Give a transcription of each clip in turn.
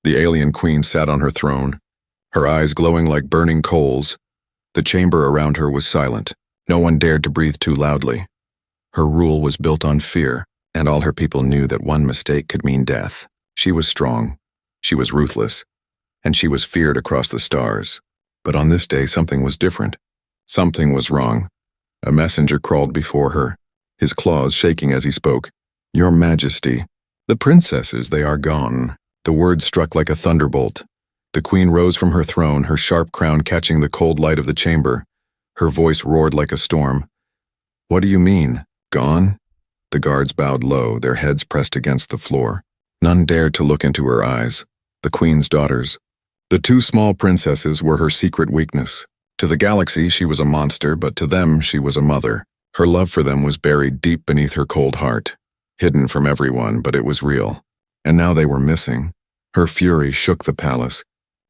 The alien queen sat on her throne, her eyes glowing like burning coals. The chamber around her was silent. No one dared to breathe too loudly. Her rule was built on fear, and all her people knew that one mistake could mean death. She was strong, she was ruthless, and she was feared across the stars. But on this day something was different. Something was wrong. A messenger crawled before her, his claws shaking as he spoke. "Your Majesty, the princesses, they are gone." The word struck like a thunderbolt. The queen rose from her throne, her sharp crown catching the cold light of the chamber. Her voice roared like a storm. "What do you mean? Gone?" The guards bowed low, their heads pressed against the floor. None dared to look into her eyes. The queen's daughters. The two small princesses were her secret weakness. To the galaxy she was a monster, but to them she was a mother. Her love for them was buried deep beneath her cold heart. Hidden from everyone, but it was real. And now they were missing. Her fury shook the palace.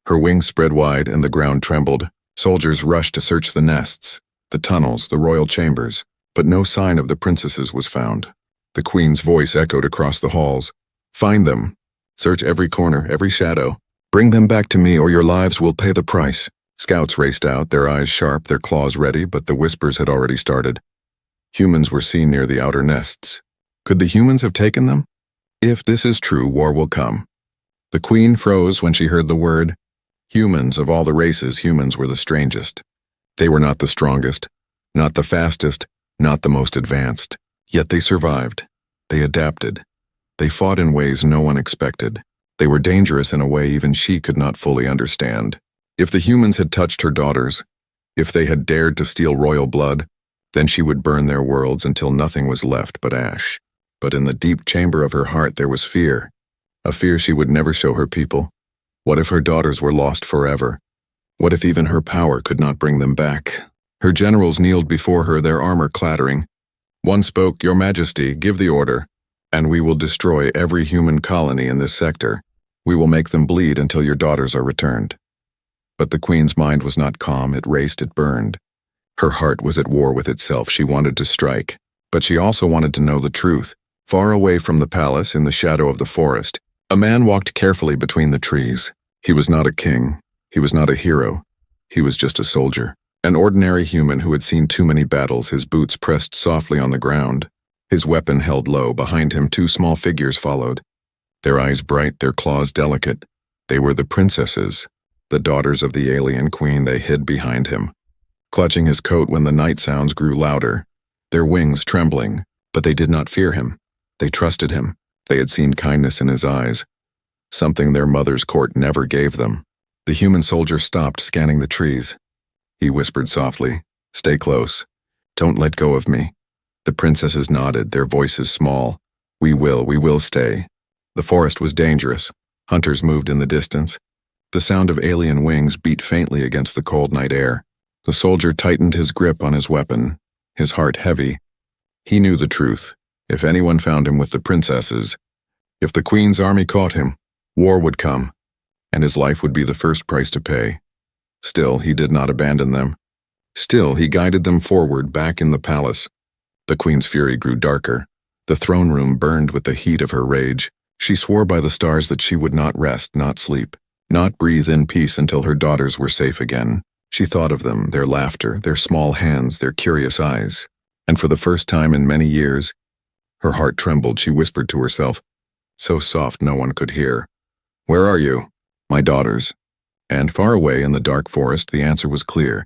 Her wings spread wide and the ground trembled. Soldiers rushed to search the nests, the tunnels, the royal chambers, but no sign of the princesses was found. The queen's voice echoed across the halls. "Find them. Search every corner, every shadow. Bring them back to me or your lives will pay the price." Scouts raced out, their eyes sharp, their claws ready, but the whispers had already started. Humans were seen near the outer nests. Could the humans have taken them? If this is true, war will come. The queen froze when she heard the word. Humans, of all the races, humans were the strangest. They were not the strongest, not the fastest, not the most advanced. Yet they survived. They adapted. They fought in ways no one expected. They were dangerous in a way even she could not fully understand. If the humans had touched her daughters, if they had dared to steal royal blood, then she would burn their worlds until nothing was left but ash. But in the deep chamber of her heart there was fear, a fear she would never show her people. What if her daughters were lost forever? What if even her power could not bring them back? Her generals kneeled before her, their armor clattering. One spoke, "Your Majesty, give the order, and we will destroy every human colony in this sector. We will make them bleed until your daughters are returned." But the queen's mind was not calm, it raced, it burned. Her heart was at war with itself, she wanted to strike. But she also wanted to know the truth. Far away from the palace, in the shadow of the forest, a man walked carefully between the trees. He was not a king. He was not a hero. He was just a soldier. An ordinary human who had seen too many battles, his boots pressed softly on the ground. His weapon held low. Behind him, two small figures followed. Their eyes bright, their claws delicate. They were the princesses, the daughters of the alien queen. They hid behind him, clutching his coat when the night sounds grew louder, their wings trembling. But they did not fear him. They trusted him. They had seen kindness in his eyes, something their mother's court never gave them. The human soldier stopped, scanning the trees. He whispered softly, "Stay close. Don't let go of me." The princesses nodded, their voices small. We will stay." The forest was dangerous. Hunters moved in the distance. The sound of alien wings beat faintly against the cold night air. The soldier tightened his grip on his weapon, his heart heavy. He knew the truth. If anyone found him with the princesses, if the queen's army caught him, war would come, and his life would be the first price to pay. Still, he did not abandon them. Still, he guided them forward, back in the palace. The queen's fury grew darker. The throne room burned with the heat of her rage. She swore by the stars that she would not rest, not sleep, not breathe in peace until her daughters were safe again. She thought of them, their laughter, their small hands, their curious eyes. And for the first time in many years, her heart trembled. She whispered to herself, so soft no one could hear, "Where are you?" "My daughters." And far away in the dark forest, the answer was clear.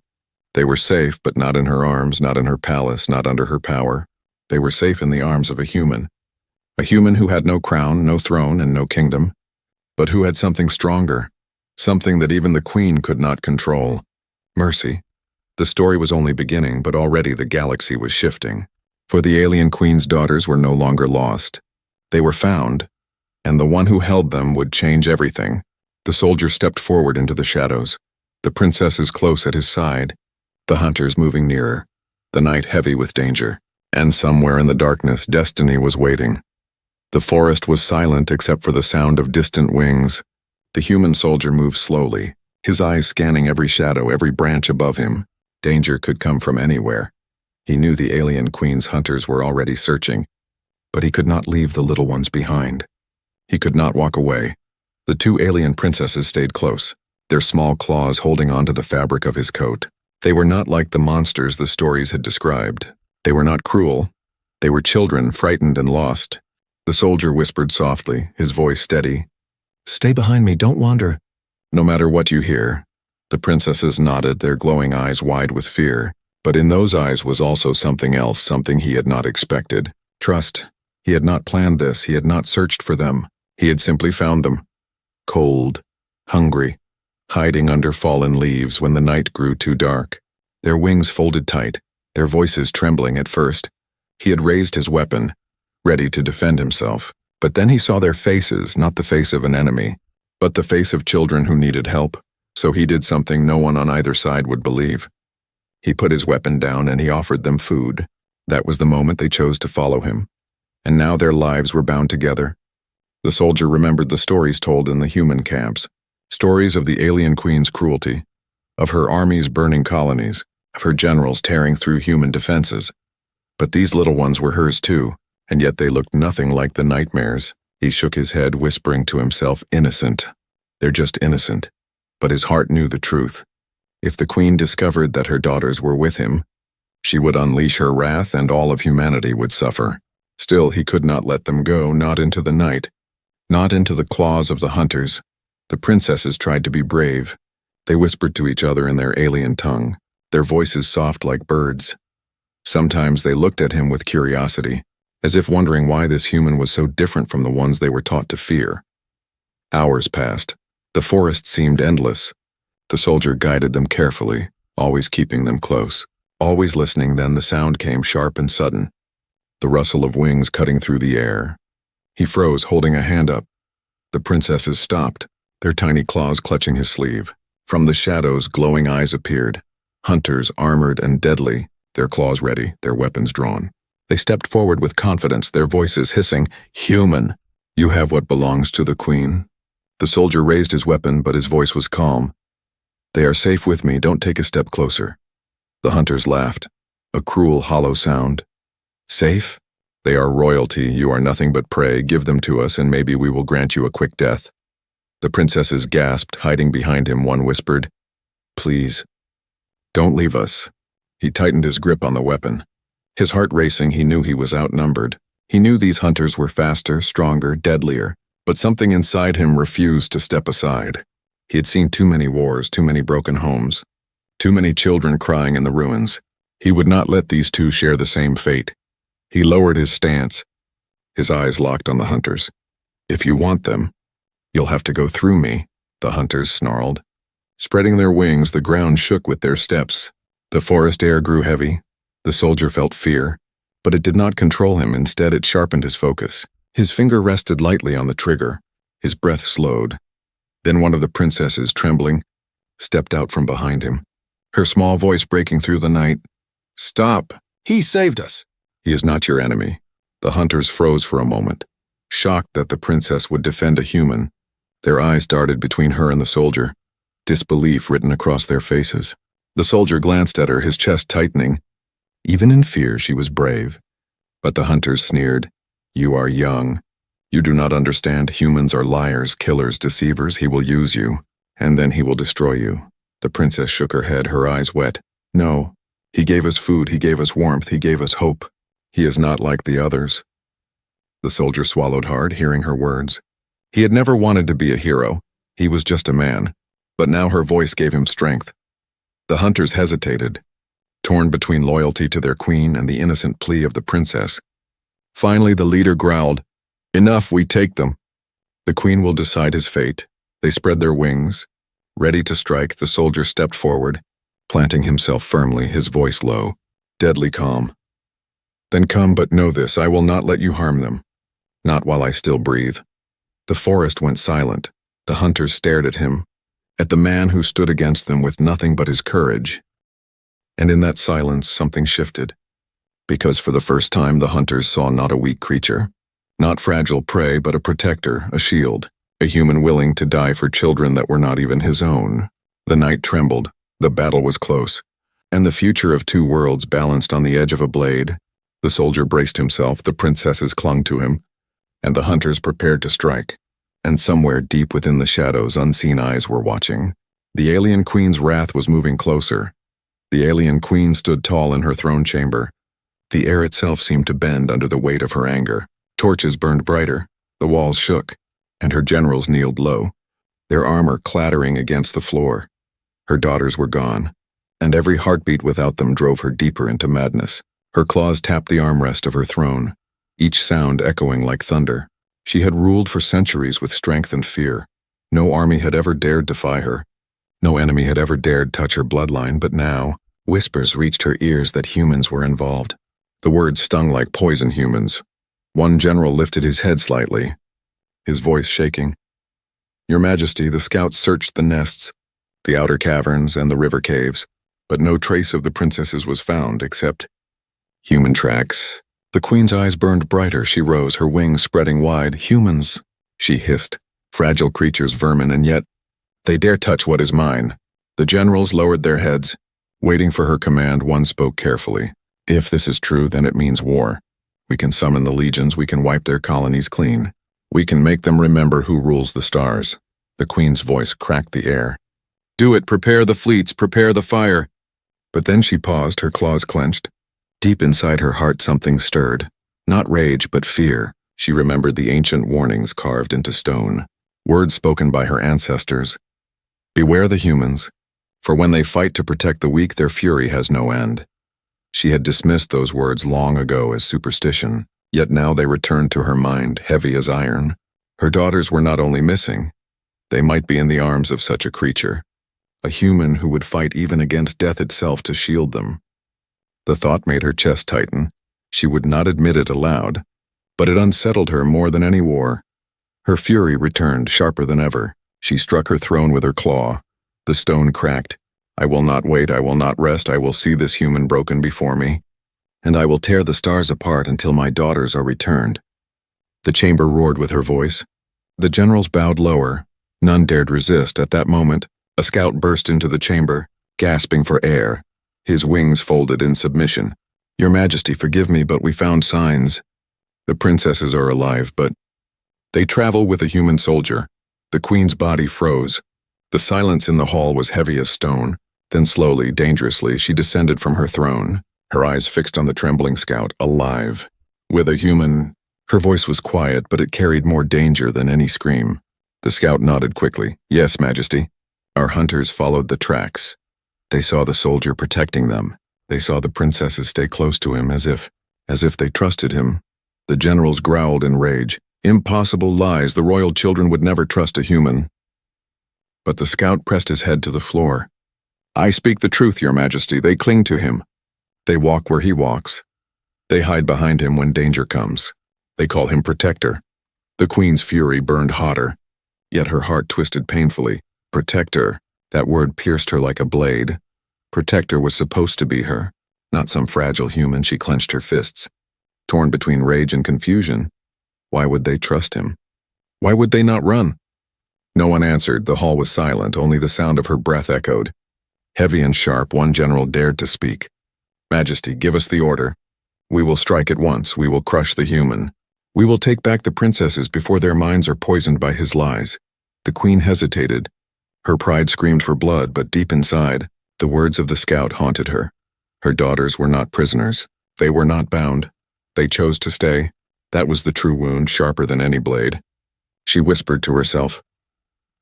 They were safe, but not in her arms, not in her palace, not under her power. They were safe in the arms of a human who had no crown, no throne, and no kingdom, but who had something stronger, something that even the queen could not control: mercy. The story was only beginning, but already the galaxy was shifting. For the alien queen's daughters were no longer lost. They were found, and the one who held them would change everything. The soldier stepped forward into the shadows, the princesses close at his side, the hunters moving nearer, the night heavy with danger. And somewhere in the darkness, destiny was waiting. The forest was silent except for the sound of distant wings. The human soldier moved slowly, his eyes scanning every shadow, every branch above him. Danger could come from anywhere. He knew the alien queen's hunters were already searching, but he could not leave the little ones behind. He could not walk away. The two alien princesses stayed close, their small claws holding onto the fabric of his coat. They were not like the monsters the stories had described. They were not cruel. They were children, frightened and lost. The soldier whispered softly, his voice steady. "Stay behind me, don't wander." "No matter what you hear." The princesses nodded, their glowing eyes wide with fear. But in those eyes was also something else, something he had not expected. Trust. He had not planned this, he had not searched for them. He had simply found them. Cold, hungry, hiding under fallen leaves when the night grew too dark. Their wings folded tight, their voices trembling at first. He had raised his weapon, ready to defend himself. But then he saw their faces, not the face of an enemy, but the face of children who needed help. So he did something no one on either side would believe. He put his weapon down and he offered them food. That was the moment they chose to follow him. And now their lives were bound together. The soldier remembered the stories told in the human camps. Stories of the alien queen's cruelty, of her armies burning colonies, of her generals tearing through human defenses. But these little ones were hers too, and yet they looked nothing like the nightmares. He shook his head, whispering to himself, innocent. They're just innocent. But his heart knew the truth. If the queen discovered that her daughters were with him, she would unleash her wrath and all of humanity would suffer. Still, he could not let them go, not into the night, not into the claws of the hunters. The princesses tried to be brave. They whispered to each other in their alien tongue, their voices soft like birds. Sometimes they looked at him with curiosity, as if wondering why this human was so different from the ones they were taught to fear. Hours passed. The forest seemed endless. The soldier guided them carefully, always keeping them close. Always listening, then the sound came sharp and sudden. The rustle of wings cutting through the air. He froze, holding a hand up. The princesses stopped, their tiny claws clutching his sleeve. From the shadows, glowing eyes appeared. Hunters, armored and deadly, their claws ready, their weapons drawn. They stepped forward with confidence, their voices hissing, "Human! You have what belongs to the queen." The soldier raised his weapon, but his voice was calm. "They are safe with me, don't take a step closer." The hunters laughed, a cruel, hollow sound. "Safe? They are royalty, you are nothing but prey, give them to us and maybe we will grant you a quick death." The princesses gasped, hiding behind him. One whispered, "Please, don't leave us." He tightened his grip on the weapon. His heart racing, he knew he was outnumbered. He knew these hunters were faster, stronger, deadlier, but something inside him refused to step aside. He had seen too many wars, too many broken homes, too many children crying in the ruins. He would not let these two share the same fate. He lowered his stance, his eyes locked on the hunters. "If you want them, you'll have to go through me," the hunters snarled. Spreading their wings, the ground shook with their steps. The forest air grew heavy. The soldier felt fear, but it did not control him. Instead, it sharpened his focus. His finger rested lightly on the trigger. His breath slowed. Then one of the princesses, trembling, stepped out from behind him, her small voice breaking through the night. "Stop! He saved us!" "He is not your enemy." The hunters froze for a moment, shocked that the princess would defend a human. Their eyes darted between her and the soldier, disbelief written across their faces. The soldier glanced at her, his chest tightening. Even in fear, she was brave. But the hunters sneered, "You are young. You do not understand. Humans are liars, killers, deceivers. He will use you, and then he will destroy you." The princess shook her head, her eyes wet. "No. He gave us food, he gave us warmth, he gave us hope. He is not like the others." The soldier swallowed hard, hearing her words. He had never wanted to be a hero. He was just a man. But now her voice gave him strength. The hunters hesitated, torn between loyalty to their queen and the innocent plea of the princess. Finally, the leader growled, "Enough, we take them. The queen will decide his fate." They spread their wings. Ready to strike, the soldier stepped forward, planting himself firmly, his voice low, deadly calm. "Then come, but know this, I will not let you harm them. Not while I still breathe." The forest went silent. The hunters stared at him, at the man who stood against them with nothing but his courage. And in that silence, something shifted. Because for the first time, the hunters saw not a weak creature, not fragile prey, but a protector, a shield, a human willing to die for children that were not even his own. The night trembled, the battle was close, and the future of two worlds balanced on the edge of a blade. The soldier braced himself, the princesses clung to him, and the hunters prepared to strike. and somewhere deep within the shadows unseen eyes were watching. The alien queen's wrath was moving closer. The alien queen stood tall in her throne chamber. The air itself seemed to bend under the weight of her anger. Torches burned brighter, the walls shook, and her generals kneeled low, their armor clattering against the floor. Her daughters were gone, and every heartbeat without them drove her deeper into madness. Her claws tapped the armrest of her throne, each sound echoing like thunder. She had ruled for centuries with strength and fear. No army had ever dared defy her. No enemy had ever dared touch her bloodline, but now, whispers reached her ears that humans were involved. The words stung like poison. Humans. One general lifted his head slightly, his voice shaking. "Your Majesty, the scouts searched the nests, the outer caverns, and the river caves, but no trace of the princesses was found except human tracks." The queen's eyes burned brighter. She rose, her wings spreading wide. "Humans," she hissed, "fragile creatures, vermin, and yet they dare touch what is mine." The generals lowered their heads. Waiting for her command, one spoke carefully. "If this is true, then it means war. We can summon the legions, we can wipe their colonies clean. We can make them remember who rules the stars." The queen's voice cracked the air. "Do it, prepare the fleets, prepare the fire." But then she paused, her claws clenched. Deep inside her heart something stirred. Not rage, but fear. She remembered the ancient warnings carved into stone. Words spoken by her ancestors. "Beware the humans, for when they fight to protect the weak, their fury has no end." She had dismissed those words long ago as superstition, yet now they returned to her mind, heavy as iron. Her daughters were not only missing, they might be in the arms of such a creature, a human who would fight even against death itself to shield them. The thought made her chest tighten. She would not admit it aloud, but it unsettled her more than any war. Her fury returned, sharper than ever. She struck her throne with her claw. The stone cracked. "I will not wait, I will not rest, I will see this human broken before me, and I will tear the stars apart until my daughters are returned." The chamber roared with her voice. The generals bowed lower. None dared resist. At that moment, a scout burst into the chamber, gasping for air, his wings folded in submission. "Your Majesty, forgive me, but we found signs. The princesses are alive, but they travel with a human soldier." The queen's body froze. The silence in the hall was heavy as stone. Then slowly, dangerously, she descended from her throne, her eyes fixed on the trembling scout. "Alive. With a human." Her voice was quiet, but it carried more danger than any scream. The scout nodded quickly. "Yes, Majesty." Our hunters followed the tracks. They saw the soldier protecting them. They saw the princesses stay close to him as if they trusted him. The generals growled in rage. Impossible lies. The royal children would never trust a human. But the scout pressed his head to the floor. "I speak the truth, Your Majesty. They cling to him. They walk where he walks. They hide behind him when danger comes. They call him protector." The queen's fury burned hotter, yet her heart twisted painfully. Protector. That word pierced her like a blade. Protector was supposed to be her, not some fragile human. She clenched her fists. Torn between rage and confusion. Why would they trust him? Why would they not run? No one answered. The hall was silent. Only the sound of her breath echoed. Heavy and sharp, one general dared to speak. "Majesty, give us the order. We will strike at once. We will crush the human. We will take back the princesses before their minds are poisoned by his lies." The queen hesitated. Her pride screamed for blood, but deep inside, the words of the scout haunted her. Her daughters were not prisoners. They were not bound. They chose to stay. That was the true wound, sharper than any blade. She whispered to herself,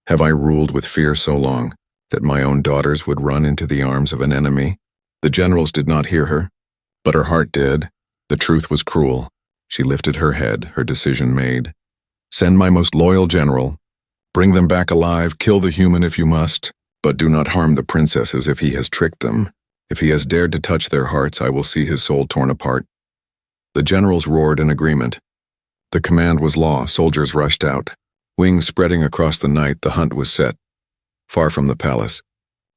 "Have I ruled with fear so long that my own daughters would run into the arms of an enemy?" The generals did not hear her, but her heart did. The truth was cruel. She lifted her head, her decision made. "Send my most loyal general. Bring them back alive, kill the human if you must, but do not harm the princesses if he has tricked them. If he has dared to touch their hearts, I will see his soul torn apart." The generals roared in agreement. The command was law. Soldiers rushed out. Wings spreading across the night, the hunt was set. Far from the palace,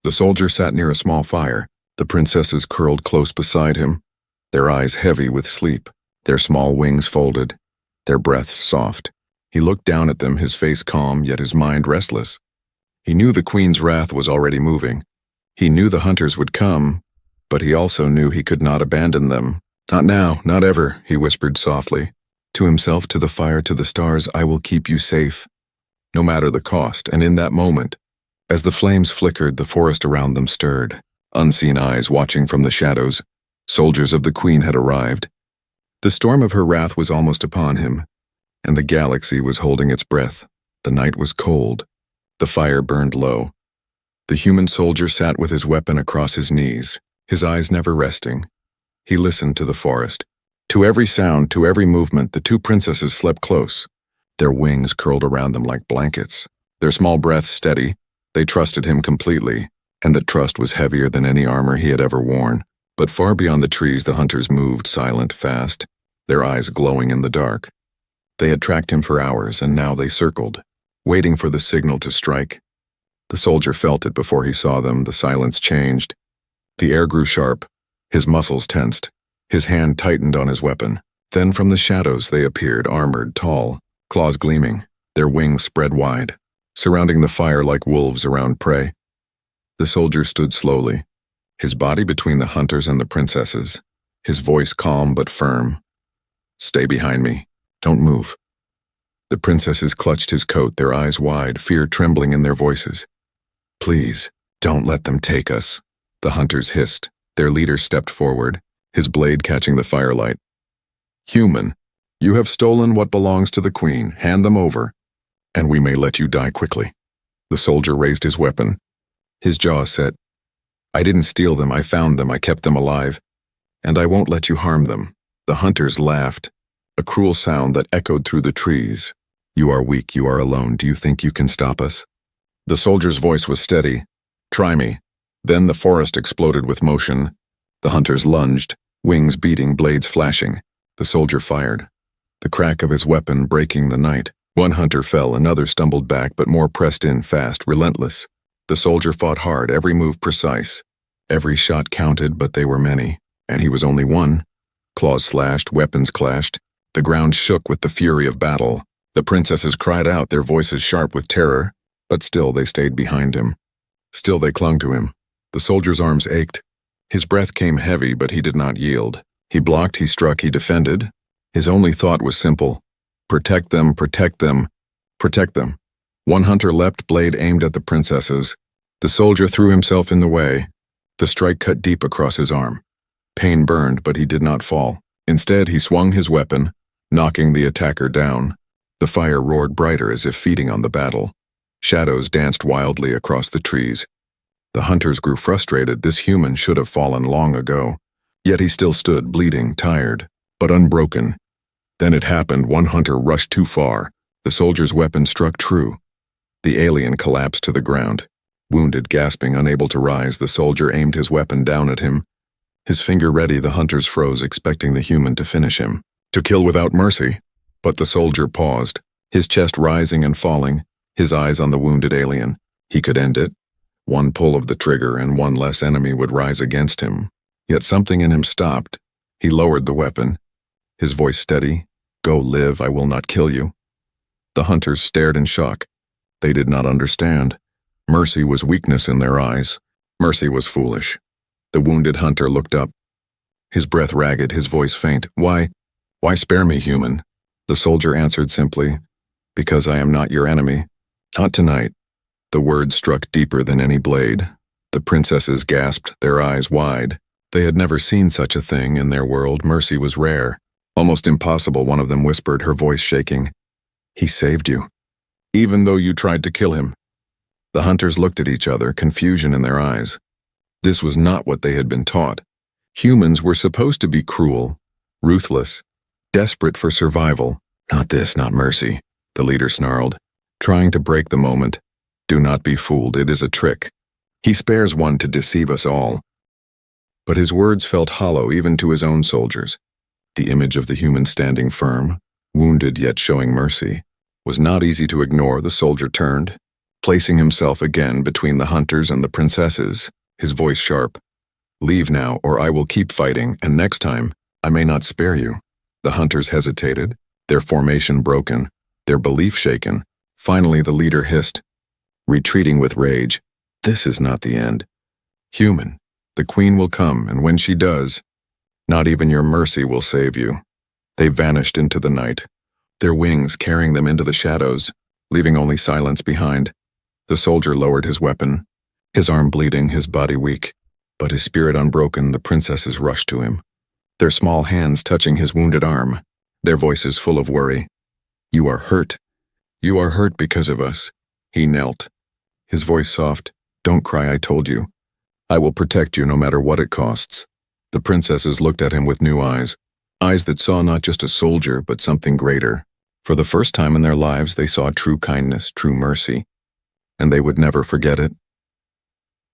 the soldier sat near a small fire. The princesses curled close beside him, their eyes heavy with sleep, their small wings folded, their breaths soft. He looked down at them, his face calm, yet his mind restless. He knew the queen's wrath was already moving. He knew the hunters would come, but he also knew he could not abandon them. "Not now, not ever," he whispered softly. To himself, to the fire, to the stars, "I will keep you safe." no matter the cost, and in that moment, as the flames flickered, the forest around them stirred. Unseen eyes watching from the shadows, soldiers of the Queen had arrived. The storm of her wrath was almost upon him, and the galaxy was holding its breath. The night was cold. The fire burned low. The human soldier sat with his weapon across his knees, his eyes never resting. He listened to the forest. To every sound, to every movement, the two princesses slept close. Their wings curled around them like blankets. Their small breaths steady. They trusted him completely, and that trust was heavier than any armor he had ever worn. But far beyond the trees, the hunters moved, silent, fast, their eyes glowing in the dark. They had tracked him for hours, and now they circled, waiting for the signal to strike. The soldier felt it before he saw them. The silence changed. The air grew sharp. His muscles tensed. His hand tightened on his weapon. Then from the shadows they appeared, armored, tall, claws gleaming, their wings spread wide, surrounding the fire like wolves around prey. The soldier stood slowly, his body between the hunters and the princesses, his voice calm but firm. "Stay behind me. Don't move." The princesses clutched his coat, their eyes wide, fear trembling in their voices. "Please, don't let them take us," the hunters hissed. Their leader stepped forward, his blade catching the firelight. "Human, you have stolen what belongs to the Queen. Hand them over, and we may let you die quickly." The soldier raised his weapon, his jaw set. "I didn't steal them, I found them, I kept them alive, and I won't let you harm them." The hunters laughed, a cruel sound that echoed through the trees. "You are weak, you are alone. Do you think you can stop us?" The soldier's voice was steady. "Try me." Then the forest exploded with motion. The hunters lunged, wings beating, blades flashing. The soldier fired, the crack of his weapon breaking the night. One hunter fell, another stumbled back, but more pressed in, fast, relentless. The soldier fought hard, every move precise. Every shot counted, but they were many, and he was only one. Claws slashed, weapons clashed. The ground shook with the fury of battle. The princesses cried out, their voices sharp with terror, but still they stayed behind him. Still they clung to him. The soldier's arms ached. His breath came heavy, but he did not yield. He blocked, he struck, he defended. His only thought was simple: protect them, protect them, protect them. One hunter leapt, blade aimed at the princesses. The soldier threw himself in the way. The strike cut deep across his arm. Pain burned, but he did not fall. Instead, he swung his weapon, knocking the attacker down. The fire roared brighter as if feeding on the battle. Shadows danced wildly across the trees. The hunters grew frustrated. This human should have fallen long ago. Yet he still stood, bleeding, tired, but unbroken. Then it happened. One hunter rushed too far. The soldier's weapon struck true. The alien collapsed to the ground. Wounded, gasping, unable to rise, the soldier aimed his weapon down at him. His finger ready, the hunters froze, expecting the human to finish him, to kill without mercy. But the soldier paused, his chest rising and falling, his eyes on the wounded alien. He could end it. One pull of the trigger and one less enemy would rise against him. Yet something in him stopped. He lowered the weapon, his voice steady. "Go live, I will not kill you." The hunters stared in shock. They did not understand. Mercy was weakness in their eyes. Mercy was foolish. The wounded hunter looked up, his breath ragged, his voice faint. Why spare me, human?" The soldier answered simply, "Because I am not your enemy. Not tonight." The words struck deeper than any blade. The princesses gasped, their eyes wide. They had never seen such a thing in their world. Mercy was rare, almost impossible. One of them whispered, her voice shaking, "He saved you, even though you tried to kill him." The hunters looked at each other, confusion in their eyes. This was not what they had been taught. Humans were supposed to be cruel, ruthless, desperate for survival. "Not this, not mercy," the leader snarled, trying to break the moment. "Do not be fooled, it is a trick. He spares one to deceive us all." But his words felt hollow even to his own soldiers. The image of the human standing firm, wounded yet showing mercy, was not easy to ignore. The soldier turned, placing himself again between the hunters and the princesses, his voice sharp. "Leave now, or I will keep fighting, and next time, I may not spare you." The hunters hesitated, their formation broken, their belief shaken. Finally, the leader hissed, retreating with rage, "This is not the end. Human, the Queen will come, and when she does, not even your mercy will save you." They vanished into the night, their wings carrying them into the shadows. leaving only silence behind. The soldier lowered his weapon, his arm bleeding, his body weak. But his spirit unbroken, the princesses rushed to him, their small hands touching his wounded arm, their voices full of worry. "You are hurt. You are hurt because of us." He knelt, his voice soft. "Don't cry, I told you. I will protect you no matter what it costs." The princesses looked at him with new eyes that saw not just a soldier, but something greater. For the first time in their lives, they saw true kindness, true mercy, and they would never forget it.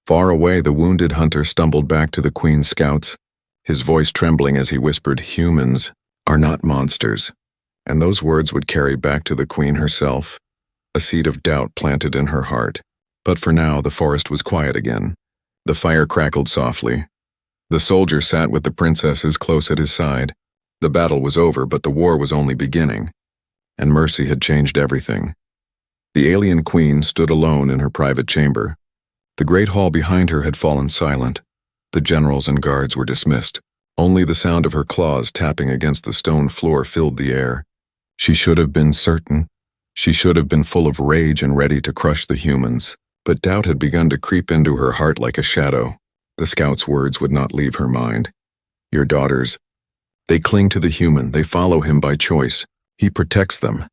Far away, the wounded hunter stumbled back to the queen's scouts, his voice trembling as he whispered, "Humans are not monsters." And those words would carry back to the queen herself, a seed of doubt planted in her heart. But for now, the forest was quiet again. The fire crackled softly. The soldier sat with the princesses close at his side. The battle was over, but the war was only beginning, and mercy had changed everything. The alien queen stood alone in her private chamber. The great hall behind her had fallen silent. The generals and guards were dismissed. Only the sound of her claws tapping against the stone floor filled the air. She should have been certain. She should have been full of rage and ready to crush the humans. But doubt had begun to creep into her heart like a shadow. The scout's words would not leave her mind. "Your daughters, they cling to the human, they follow him by choice. He protects them."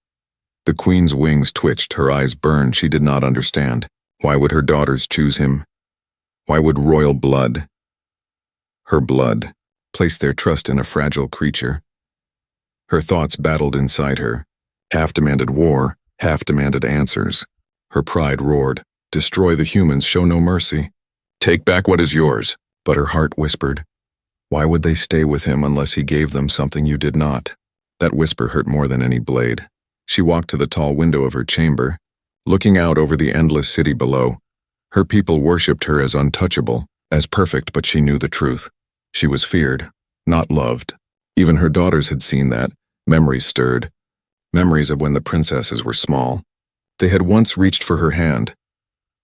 The queen's wings twitched, her eyes burned. She did not understand. Why would her daughters choose him? Why would royal blood, her blood, place their trust in a fragile creature? Her thoughts battled inside her. Half demanded war, half demanded answers. Her pride roared, "Destroy the humans, show no mercy. Take back what is yours." But her heart whispered, "Why would they stay with him unless he gave them something you did not?" That whisper hurt more than any blade. She walked to the tall window of her chamber, looking out over the endless city below. Her people worshipped her as untouchable, as perfect, but she knew the truth. She was feared, not loved. Even her daughters had seen that. Memories stirred. Memories of when the princesses were small. They had once reached for her hand,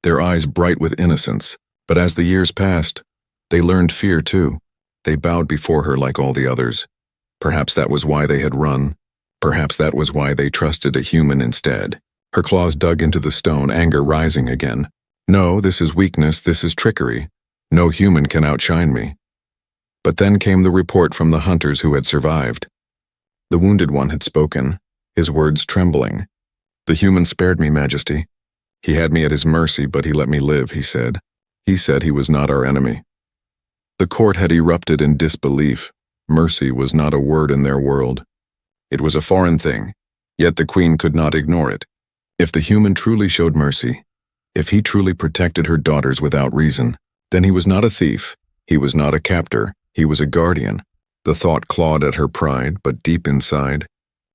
their eyes bright with innocence. But as the years passed, they learned fear too. They bowed before her like all the others. Perhaps that was why they had run. Perhaps that was why they trusted a human instead. Her claws dug into the stone, anger rising again. "No, this is weakness, this is trickery. No human can outshine me." But then came the report from the hunters who had survived. The wounded one had spoken, his words trembling. "The human spared me, Majesty. He had me at his mercy, but he let me live," he said. "He said he was not our enemy." The court had erupted in disbelief. Mercy was not a word in their world. It was a foreign thing, yet the queen could not ignore it. If the human truly showed mercy, if he truly protected her daughters without reason, then he was not a thief, he was not a captor, he was a guardian. The thought clawed at her pride, but deep inside,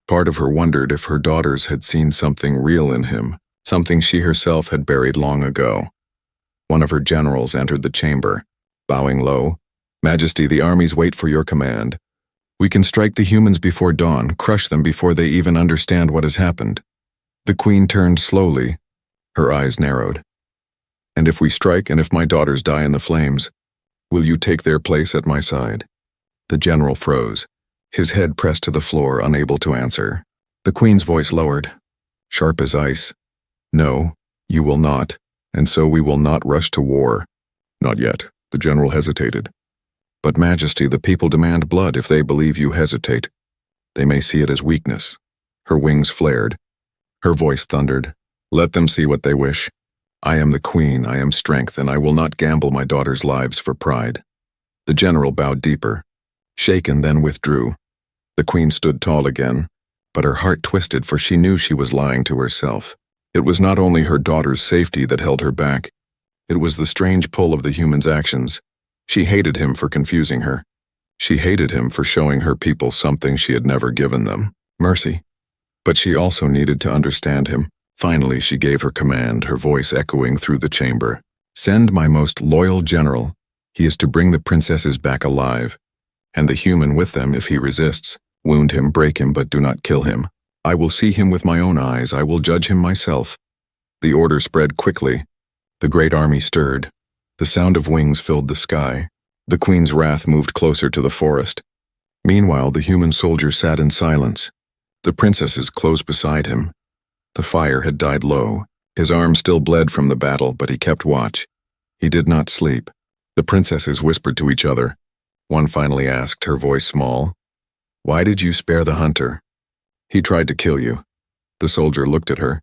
part of her wondered if her daughters had seen something real in him, something she herself had buried long ago. One of her generals entered the chamber, bowing low. "Majesty, the armies wait for your command. We can strike the humans before dawn, crush them before they even understand what has happened." The queen turned slowly, her eyes narrowed. "And if we strike, and if my daughters die in the flames, will you take their place at my side?" The general froze, his head pressed to the floor, unable to answer. The queen's voice lowered, sharp as ice. "No, you will not, and so we will not rush to war." "Not yet," the general hesitated. "But Majesty, the people demand blood. If they believe you hesitate, they may see it as weakness." Her wings flared. Her voice thundered, "Let them see what they wish. I am the queen, I am strength, and I will not gamble my daughters' lives for pride." The general bowed deeper, shaken, then withdrew. The queen stood tall again, but her heart twisted, for she knew she was lying to herself. It was not only her daughter's safety that held her back. It was the strange pull of the human's actions. She hated him for confusing her. She hated him for showing her people something she had never given them, mercy. But she also needed to understand him. Finally, she gave her command, her voice echoing through the chamber. "Send my most loyal general. He is to bring the princesses back alive, and the human with them if he resists. Wound him, break him, but do not kill him. I will see him with my own eyes. I will judge him myself." The order spread quickly. The great army stirred. The sound of wings filled the sky. The queen's wrath moved closer to the forest. Meanwhile, the human soldier sat in silence, the princesses close beside him. The fire had died low. His arm still bled from the battle, but he kept watch. He did not sleep. The princesses whispered to each other. One finally asked, her voice small, "Why did you spare the hunter?" "He tried to kill you." The soldier looked at her,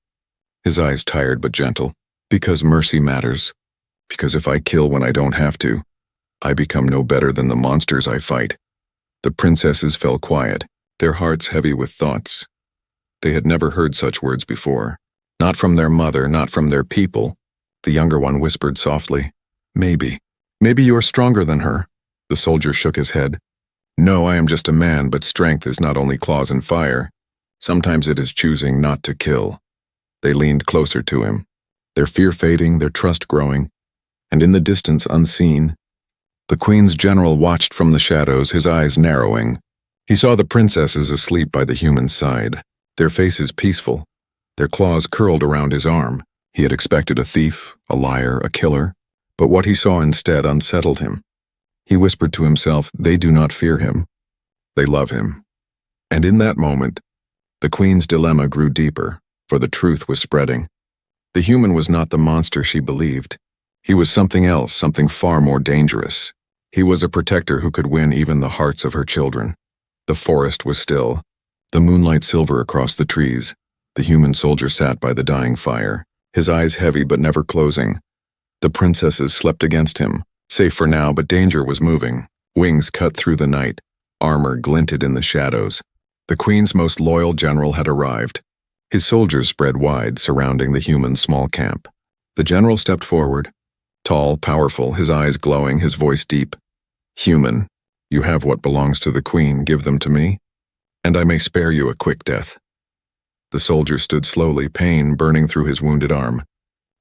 his eyes tired but gentle. "Because mercy matters. Because if I kill when I don't have to, I become no better than the monsters I fight." The princesses fell quiet, their hearts heavy with thoughts. They had never heard such words before. Not from their mother, not from their people. The younger one whispered softly, Maybe you are stronger than her." The soldier shook his head. "No, I am just a man, but strength is not only claws and fire. Sometimes it is choosing not to kill." They leaned closer to him, their fear fading, their trust growing, and in the distance unseen, the Queen's general watched from the shadows, his eyes narrowing. He saw the princesses asleep by the human's side, their faces peaceful, their claws curled around his arm. He had expected a thief, a liar, a killer, but what he saw instead unsettled him. He whispered to himself, they do not fear him. They love him. And in that moment, the Queen's dilemma grew deeper, for the truth was spreading. The human was not the monster she believed. He was something else, something far more dangerous. He was a protector who could win even the hearts of her children. The forest was still, the moonlight silver across the trees. The human soldier sat by the dying fire, his eyes heavy but never closing. The princesses slept against him, safe for now, but danger was moving. Wings cut through the night, armor glinted in the shadows. The Queen's most loyal general had arrived. His soldiers spread wide, surrounding the human's small camp. The general stepped forward, tall, powerful, his eyes glowing, his voice deep. "Human, you have what belongs to the Queen, give them to me, and I may spare you a quick death." The soldier stood slowly, pain burning through his wounded arm.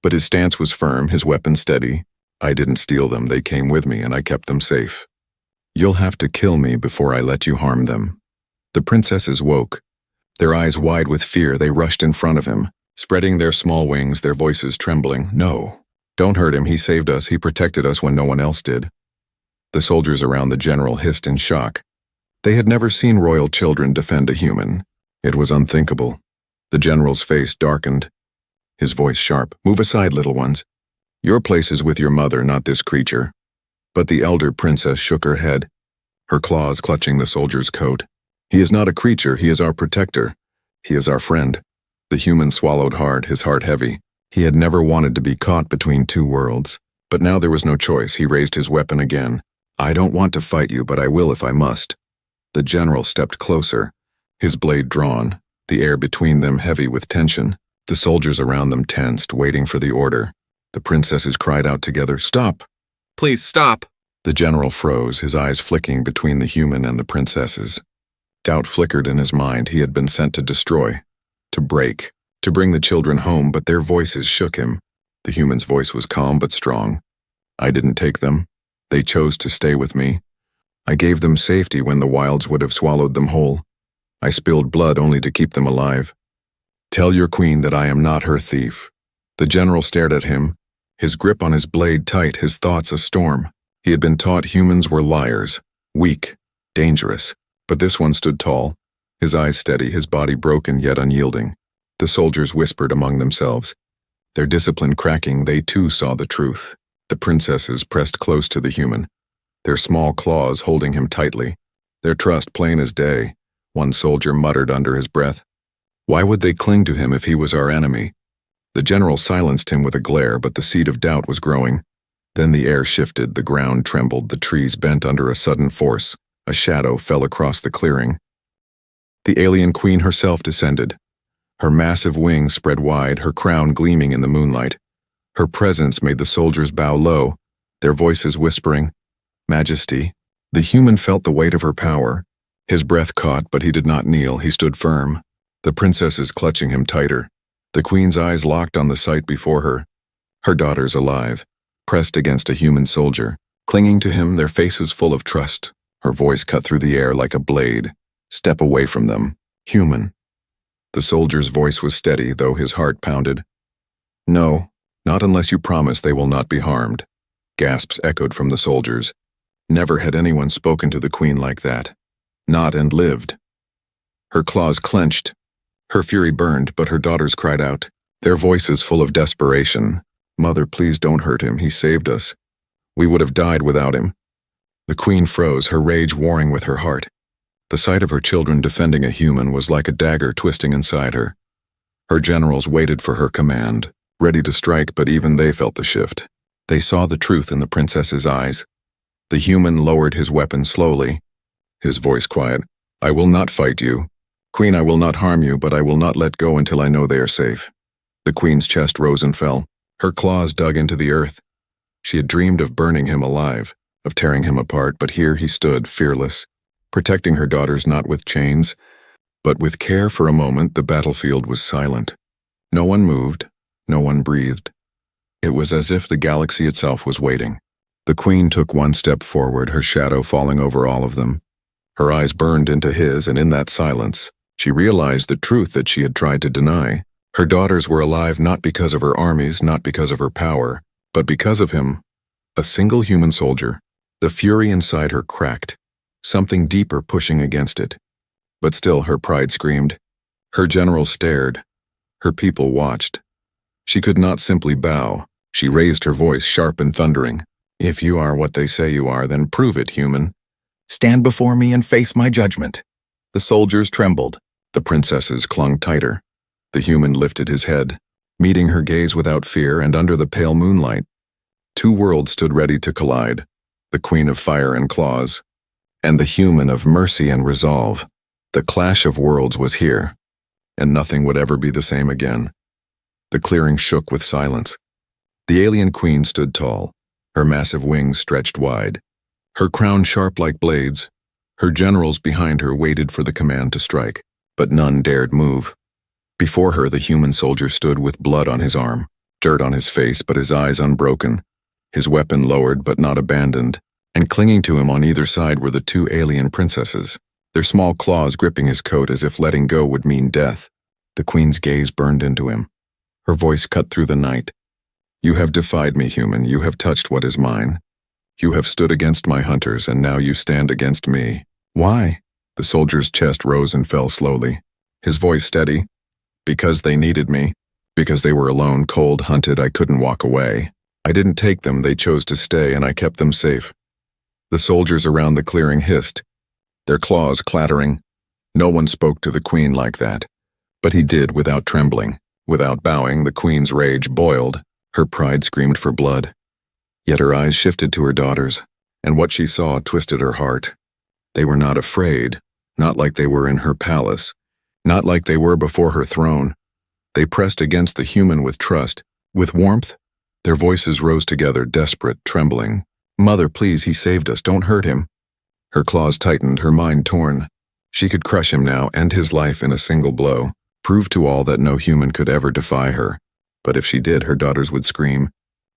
But his stance was firm, his weapon steady. "I didn't steal them, they came with me, and I kept them safe. You'll have to kill me before I let you harm them." The princesses woke. Their eyes wide with fear, they rushed in front of him, spreading their small wings, their voices trembling. "No, don't hurt him, he saved us, he protected us when no one else did." The soldiers around the general hissed in shock. They had never seen royal children defend a human. It was unthinkable. The general's face darkened, his voice sharp. "Move aside, little ones. Your place is with your mother, not this creature." But the elder princess shook her head, her claws clutching the soldier's coat. "He is not a creature, he is our protector. He is our friend." The human swallowed hard, his heart heavy. He had never wanted to be caught between two worlds. But now there was no choice. He raised his weapon again. "I don't want to fight you, but I will if I must." The general stepped closer, his blade drawn, the air between them heavy with tension. The soldiers around them tensed, waiting for the order. The princesses cried out together, "Stop! Please stop!" The general froze, his eyes flicking between the human and the princesses. Doubt flickered in his mind. He had been sent to destroy, to break, to bring the children home, but their voices shook him. The human's voice was calm but strong. "I didn't take them. They chose to stay with me. I gave them safety when the wilds would have swallowed them whole. I spilled blood only to keep them alive. Tell your queen that I am not her thief." The general stared at him, his grip on his blade tight, his thoughts a storm. He had been taught humans were liars, weak, dangerous. But this one stood tall, his eyes steady, his body broken yet unyielding. The soldiers whispered among themselves. Their discipline cracking, they too saw the truth. The princesses pressed close to the human, their small claws holding him tightly, their trust plain as day. One soldier muttered under his breath, "Why would they cling to him if he was our enemy?" The general silenced him with a glare, but the seed of doubt was growing. Then the air shifted, the ground trembled, the trees bent under a sudden force. A shadow fell across the clearing. The alien queen herself descended. Her massive wings spread wide, her crown gleaming in the moonlight. Her presence made the soldiers bow low, their voices whispering, "Majesty." The human felt the weight of her power. His breath caught, but he did not kneel, he stood firm, the princesses clutching him tighter. The queen's eyes locked on the sight before her. Her daughters alive, pressed against a human soldier, clinging to him, their faces full of trust. Her voice cut through the air like a blade. "Step away from them. Human." The soldier's voice was steady, though his heart pounded. "No, not unless you promise they will not be harmed." Gasps echoed from the soldiers. Never had anyone spoken to the queen like that. Not and lived. Her claws clenched, Her fury burned, but her daughters cried out, their voices full of desperation. Mother, please don't hurt him, he saved us. We would have died without him. The queen froze, her rage warring with her heart. The sight of her children defending a human was like a dagger twisting inside her. Her generals waited for her command, ready to strike, but even they felt the shift. They saw the truth in the princess's eyes. The human lowered his weapon slowly, his voice quiet. I will not fight you. Queen, I will not harm you, but I will not let go until I know they are safe. The queen's chest rose and fell. Her claws dug into the earth. She had dreamed of burning him alive, of tearing him apart, but here he stood, fearless, protecting her daughters not with chains, but with care. For a moment, the battlefield was silent. No one moved, no one breathed. It was as if the galaxy itself was waiting. The queen took one step forward, her shadow falling over all of them. Her eyes burned into his, and in that silence, she realized the truth that she had tried to deny. Her daughters were alive not because of her armies, not because of her power, but because of him, a single human soldier. The fury inside her cracked, something deeper pushing against it. But still her pride screamed. Her generals stared. Her people watched. She could not simply bow. She raised her voice, sharp and thundering. If you are what they say you are, then prove it, human. Stand before me and face my judgment. The soldiers trembled. The princesses clung tighter. The human lifted his head, meeting her gaze without fear, and under the pale moonlight, two worlds stood ready to collide, the queen of fire and claws, and the human of mercy and resolve. The clash of worlds was here, and nothing would ever be the same again. The clearing shook with silence. The alien queen stood tall, her massive wings stretched wide, her crown sharp like blades. Her generals behind her waited for the command to strike, but none dared move. Before her, the human soldier stood with blood on his arm, dirt on his face, but his eyes unbroken, his weapon lowered but not abandoned, and clinging to him on either side were the two alien princesses, their small claws gripping his coat as if letting go would mean death. The queen's gaze burned into him. Her voice cut through the night. You have defied me, human. You have touched what is mine. You have stood against my hunters, and now you stand against me. Why? The soldier's chest rose and fell slowly, his voice steady. Because they needed me. Because they were alone, cold, hunted, I couldn't walk away. I didn't take them, they chose to stay, and I kept them safe. The soldiers around the clearing hissed, their claws clattering. No one spoke to the queen like that. But he did without trembling. Without bowing, the queen's rage boiled. Her pride screamed for blood. Yet her eyes shifted to her daughters, and what she saw twisted her heart. They were not afraid, not like they were in her palace, not like they were before her throne. They pressed against the human with trust, with warmth. Their voices rose together, desperate, trembling. Mother, please, he saved us, don't hurt him. Her claws tightened, her mind torn. She could crush him now, end his life in a single blow, prove to all that no human could ever defy her. But if she did, her daughters would scream.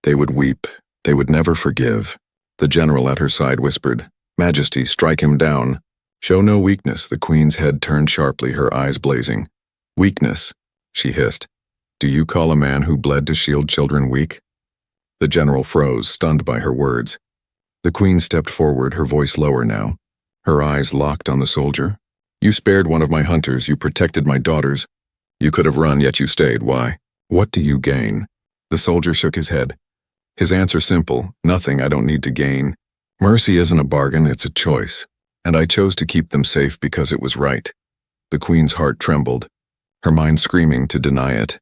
They would weep. They would never forgive. The general at her side whispered, Majesty, strike him down. Show no weakness. The queen's head turned sharply, her eyes blazing. Weakness, she hissed. Do you call a man who bled to shield children weak? The general froze, stunned by her words. The queen stepped forward, her voice lower now, her eyes locked on the soldier. You spared one of my hunters, you protected my daughters. You could have run, yet you stayed. Why? What do you gain? The soldier shook his head. His answer simple, nothing. I don't need to gain. Mercy isn't a bargain, it's a choice. And I chose to keep them safe because it was right. The queen's heart trembled, her mind screaming to deny it.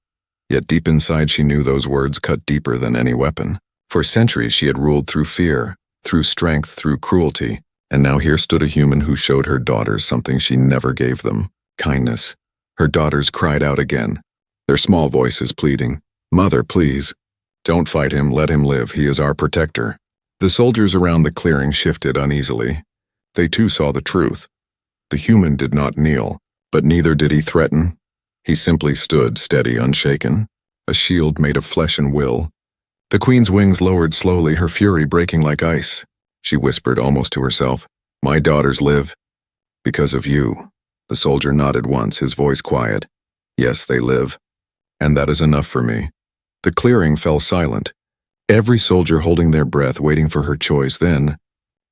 Yet deep inside she knew those words cut deeper than any weapon. For centuries she had ruled through fear, through strength, through cruelty, and now here stood a human who showed her daughters something she never gave them, kindness. Her daughters cried out again, their small voices pleading, Mother, please. Don't fight him, let him live, he is our protector. The soldiers around the clearing shifted uneasily. They too saw the truth. The human did not kneel, but neither did he threaten. He simply stood steady, unshaken, a shield made of flesh and will. The queen's wings lowered slowly, her fury breaking like ice. She whispered almost to herself, My daughters live. Because of you. The soldier nodded once, his voice quiet. Yes, they live. And that is enough for me. The clearing fell silent, every soldier holding their breath, waiting for her choice. Then,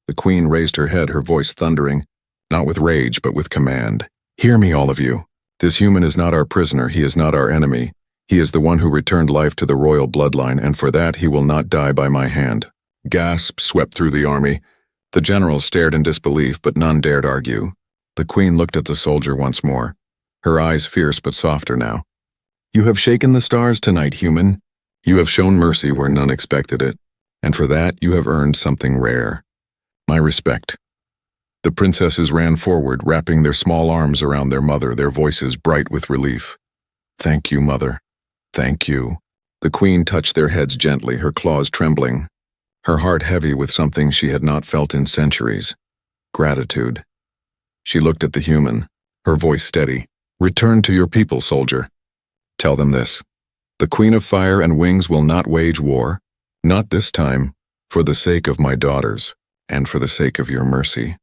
the queen raised her head, her voice thundering, not with rage but with command. Hear me, all of you. This human is not our prisoner, he is not our enemy. He is the one who returned life to the royal bloodline, and for that he will not die by my hand." Gasps swept through the army. The generals stared in disbelief, but none dared argue. The queen looked at the soldier once more, her eyes fierce but softer now. "You have shaken the stars tonight, human. You have shown mercy where none expected it, and for that you have earned something rare. My respect." The princesses ran forward, wrapping their small arms around their mother, their voices bright with relief. "Thank you, mother. Thank you." The queen touched their heads gently, her claws trembling, her heart heavy with something she had not felt in centuries: gratitude. She looked at the human, her voice steady. "Return to your people, soldier. Tell them this. The Queen of Fire and Wings will not wage war, not this time, for the sake of my daughters, and for the sake of your mercy."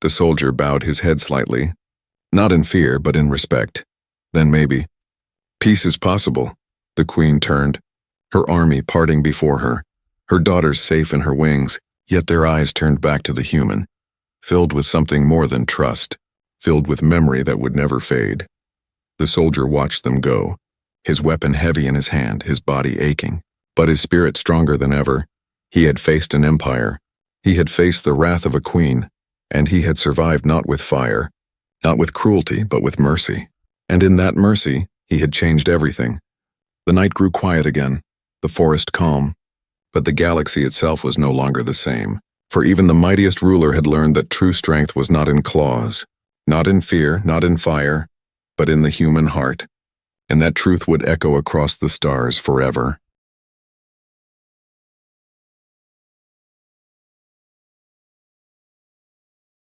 The soldier bowed his head slightly, not in fear, but in respect. "Then maybe. Peace is possible." The queen turned, her army parting before her, her daughters safe in her wings, yet their eyes turned back to the human, filled with something more than trust, filled with memory that would never fade. The soldier watched them go, his weapon heavy in his hand, his body aching, but his spirit stronger than ever. He had faced an empire. He had faced the wrath of a queen, and he had survived not with fire, not with cruelty, but with mercy. And in that mercy, he had changed everything. The night grew quiet again, the forest calm, but the galaxy itself was no longer the same, for even the mightiest ruler had learned that true strength was not in claws, not in fear, not in fire, but in the human heart, and that truth would echo across the stars forever.